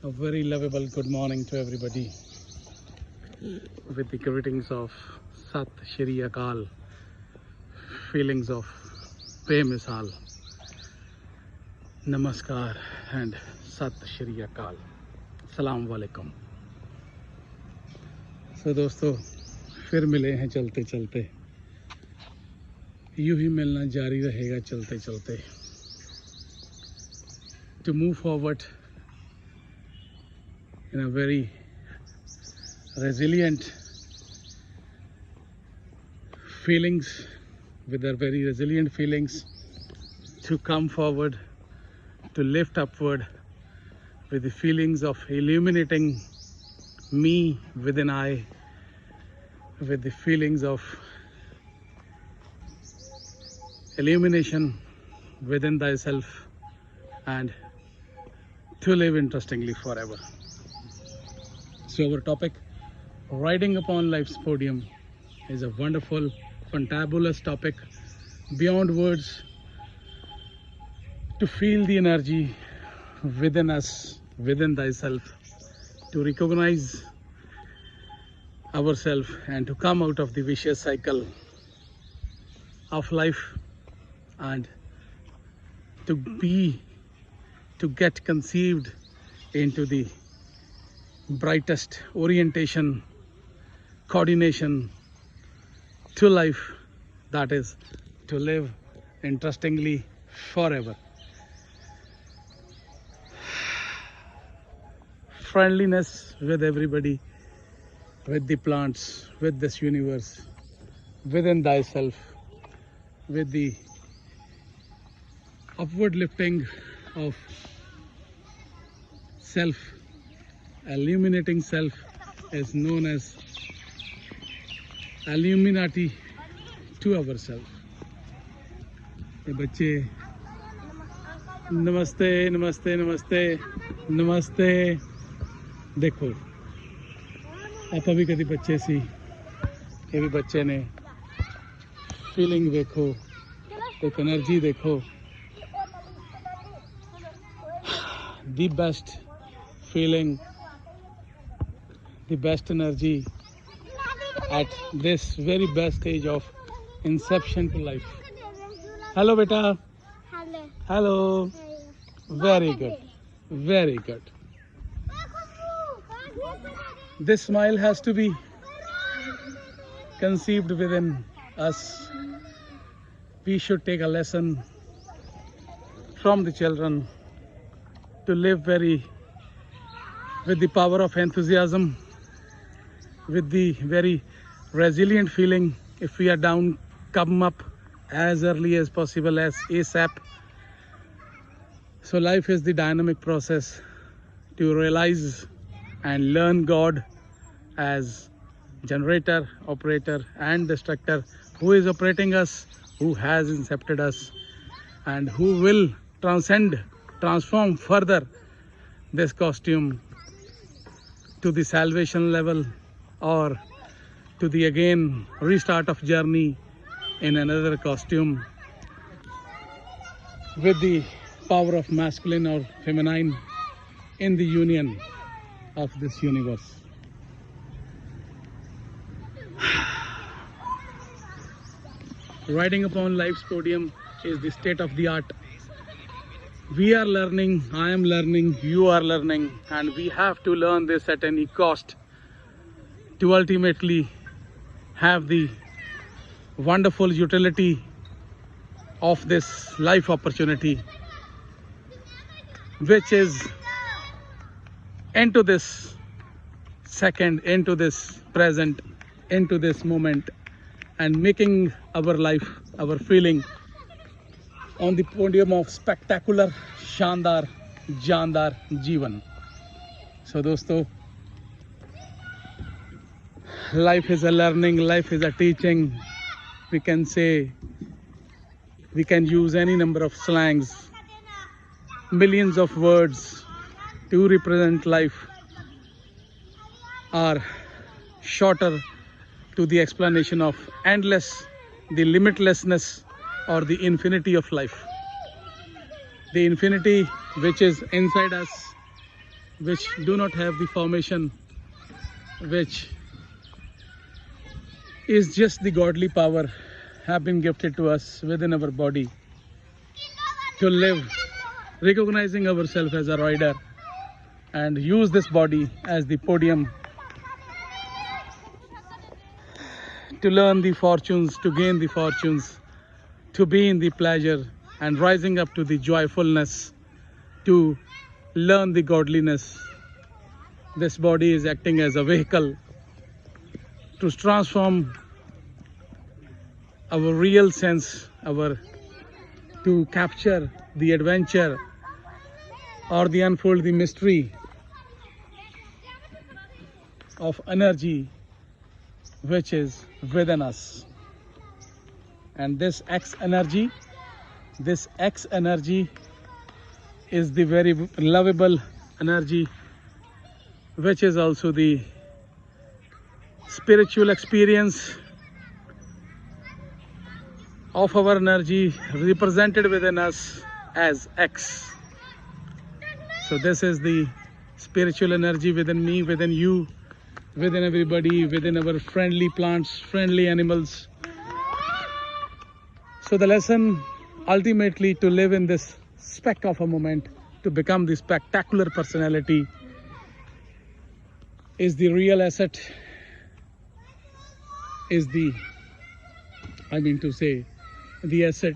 A very lovable good morning to everybody with the greetings of Sat Shri Akal, feelings of Misal, Namaskar and Sat Shri Akal. Assalamu alaikum. So दोस्तों फिर मिले हैं चलते चलते, यूं ही मिलना जारी रहेगा चलते चलते. To move forward in a very resilient feelings, with our very resilient feelings, to come forward, to lift upward with the feelings of illuminating me within I, with the feelings of illumination within thyself, and to live interestingly forever. So our topic, riding upon life's podium, is a wonderful, fantabulous topic beyond words, to feel the energy within us, within thyself, to recognize ourselves and to come out of the vicious cycle of life, and to get conceived into the brightest orientation, coordination to life, that is to live interestingly forever. Friendliness with everybody, with the plants, with this universe, within thyself, with the upward lifting of self, illuminating self, is known as Illuminati to ourselves. ये बच्चे नमस्ते नमस्ते नमस्ते नमस्ते. देखो आप अभी कभी बच्चे सी, ये भी बच्चे ने फीलिंग देखो, एक एनर्जी देखो. The best feeling, the best energy at this very best stage of inception to life. Hello beta. Hello. Hello. Very good. Very good. This smile has to be conceived within us. We should take a lesson from the children to live with the power of enthusiasm, with the very resilient feeling. If we are down, come up as early as possible, as ASAP. So life is the dynamic process to realize and learn God as generator, operator and destructor, who is operating us, who has incepted us, and who will transform further this costume to the salvation level, or to the again restart of journey in another costume, with the power of masculine or feminine in the union of this universe. Riding upon life's podium is the state of the art. We are learning, I am learning, you are learning, and we have to learn this at any cost to ultimately have the wonderful utility of this life opportunity, which is into this second, into this present, into this moment, and making our life, our feeling on the podium of spectacular, शानदार, जानदार जीवन. So दोस्तों, life is a learning, life is a teaching. We can say, we can use any number of slangs, millions of words to represent life, are shorter to the explanation of endless, the limitlessness or the infinity of life. The infinity which is inside us, which do not have the formation, which is just the godly power have been gifted to us within our body to live, recognizing ourselves as a rider and use this body as the podium to learn the fortunes, to gain the fortunes, to be in the pleasure and rising up to the joyfulness, to learn the godliness. This body is acting as a vehicle to transform our real sense, to capture the adventure or the unfold the mystery of energy which is within us. And this X energy is the very lovable energy, which is also the spiritual experience of our energy represented within us as X. So this is the spiritual energy within me, within you, within everybody, within our friendly plants, friendly animals. So the lesson ultimately to live in this speck of a moment, to become the spectacular personality, is the real asset, is the, the asset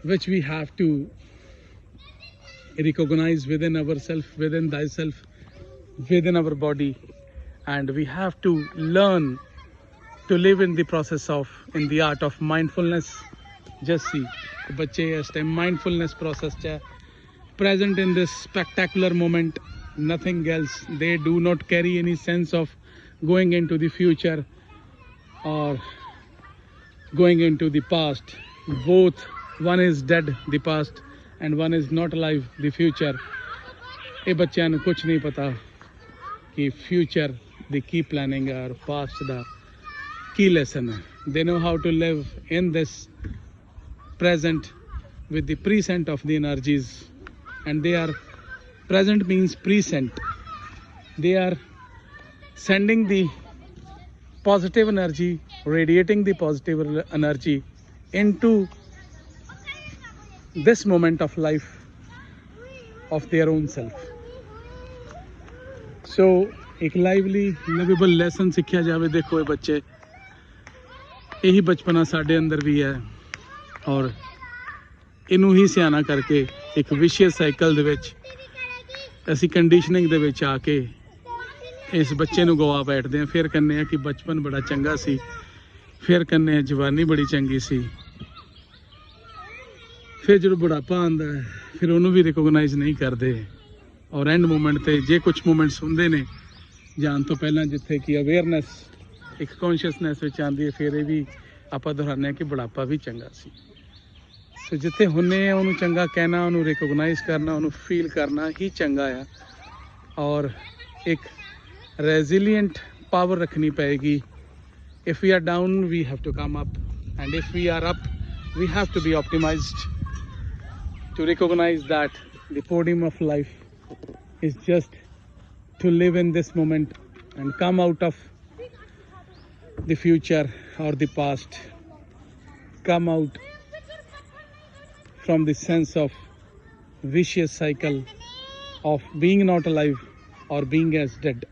which we have to recognize within ourselves, within thyself, within our body, and we have to learn to live in the process of, in the art of mindfulness. Just see, बच्चे इस time mindfulness process च present in this spectacular moment, nothing else. They do not carry any sense of going into the future or going into the past. Both, one is dead, the past, and one is not alive, the future. ये बच्चों को कुछ नहीं पता कि future the key planning or past the key lesson. They know how to live in this present with the present of the energies, and they are present means present. They are sending the positive energy, radiating the positive energy into this moment of life of their own self. So एक lively lovable lesson सिक्ख्या जावे. देखो ये बच्चे, यही बचपना साढ़े अंदर भी है और इनू ही सियाना करके एक विशियस साइकिल दे विच असी कंडीशनिंग दे विच आके इस बच्चे नू गवा बैठते हैं. फिर कहने हैं कि बचपन बड़ा चंगा सी, फिर कहने हैं जवानी बड़ी चंगी सी, फिर जो बुढ़ापा आंदा है फिर उन्होंने भी रिकोगनाइज नहीं करते और एंड मोमेंट ते जे कुछ मोमेंट्स होंदे ने जान तो पहला जिथे कि अवेयरनेस एक कॉन्शियसनेस विच आंदी है, फिर ये भी आपां दोहराने कि बुढ़ापा भी चंगा सी. सो जिथे हुन्ने उन्होंने चंगा कहना, उन्होंने रिकोगनाइज करना, उन्होंने फील करना ही चंगा है. और एक रेजिलिएंट पावर रखनी पड़ेगी. If we are down we have to come up, and if we are up we have to be optimized to recognize that the podium of life is just to live in this moment and come out of the future or the past, come out from the sense of vicious cycle of being not alive or being as dead.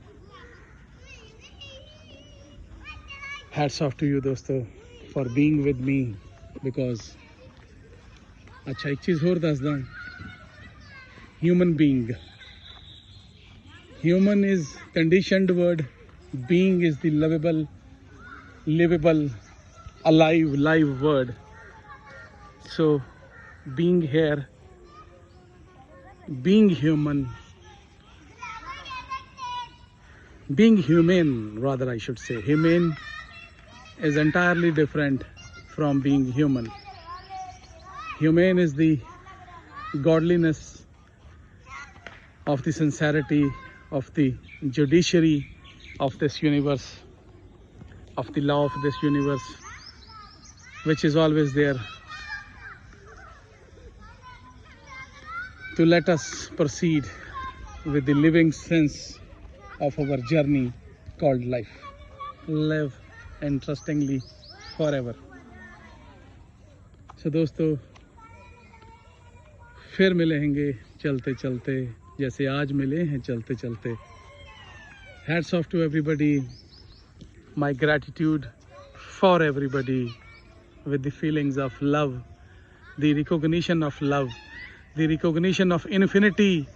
Hats off to you दोस्तों for being with me, because अच्छा एक चीज़ और दस दूँ. Human being, human is conditioned word, being is the lovable, livable, alive, live word. So being here, being human, being humane, rather I should say, humane is entirely different from being human. Humane is the godliness of the sincerity of the judiciary of this universe, of the law of this universe, which is always there to let us proceed with the living sense of our journey called life. Live interestingly forever. So दोस्तों, फिर मिलेंगे चलते चलते जैसे आज मिले हैं चलते चलते. Hats off to everybody. My gratitude for everybody with the feelings of love, the recognition of love, the recognition of infinity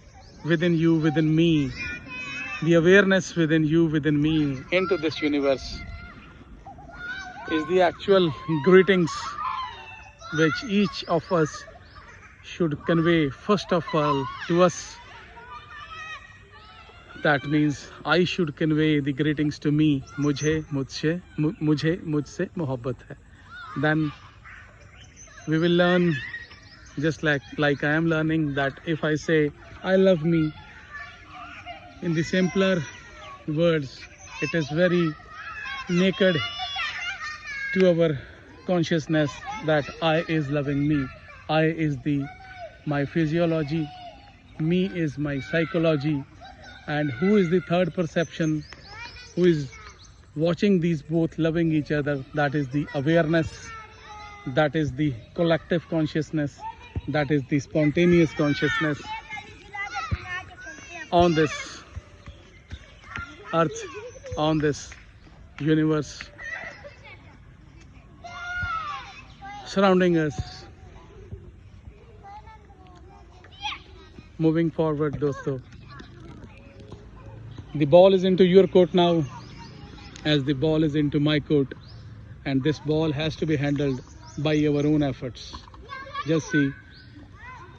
within you, within me, the awareness within you, within me, into this universe is the actual greetings which each of us should convey first of all to us. That means I should convey the greetings to me. मुझे मुझसे मोहब्बत है. Then we will learn, just like I am learning, that if I say I love me in the simpler words, it is very naked to our consciousness that I is loving me. I is my physiology, me is my psychology, and who is the third perception who is watching these both loving each other? That is the awareness, that is the collective consciousness, that is the spontaneous consciousness on this earth, on this universe surrounding us. Moving forward, dosto, the ball is into your court now, as the ball is into my court, and this ball has to be handled by our own efforts. Just see,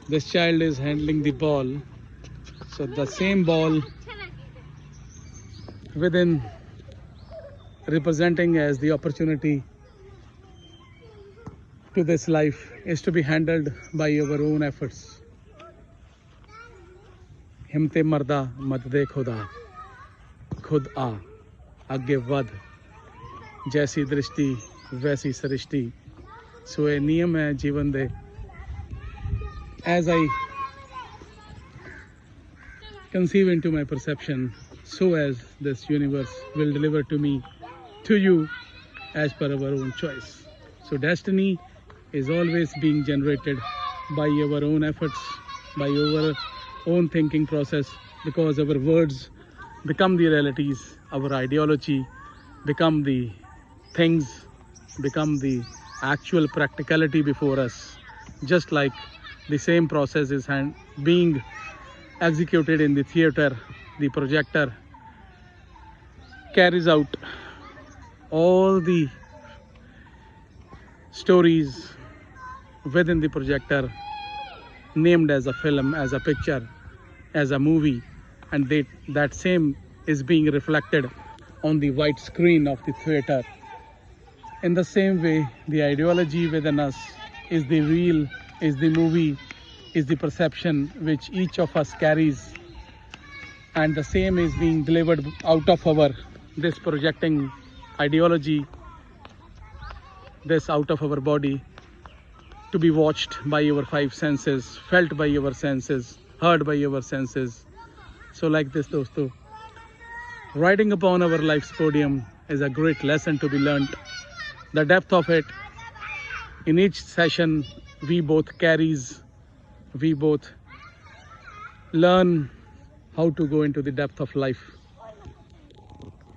this child is handling the ball, so the same ball within representing as the opportunity to this life is to be handled by our own efforts. हिम्मते मर्दा मत दे खुदा, खुद आ आगे वध, जैसी दृष्टि वैसी सृष्टि. सो ये नियम है जीवन दे. As I conceive into my perception, so as this universe will deliver to me, to you, as per our own choice. So destiny is always being generated by our own efforts, by our own thinking process, because our words become the realities, our ideology become the things, become the actual practicality before us. Just like the same process is being executed in the theater, the projector carries out all the stories within the projector, named as a film, as a picture, as a movie, and that same is being reflected on the white screen of the theater. In the same way, the ideology within us is the real, is the movie, is the perception which each of us carries, and the same is being delivered out of this projecting ideology, this out of our body, to be watched by our five senses, felt by our senses, heard by our senses. So like this, dosto, riding upon our life's podium is a great lesson to be learnt. The depth of it, in each session, we both learn how to go into the depth of life,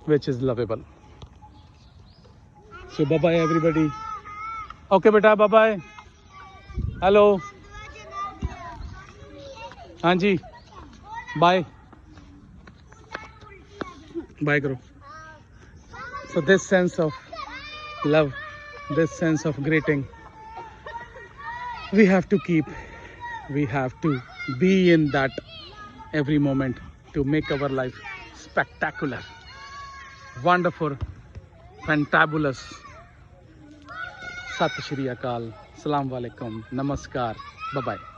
which is lovable. So bye bye everybody. Okay beta, bye bye. Hello. Anji. Bye. Bye Guru. So this sense of love, this sense of greeting, we have to keep, we have to be in that every moment to make our life spectacular, wonderful, fantabulous. Sat Shri Akal, Assalamu Alaikum, Namaskar, bye bye.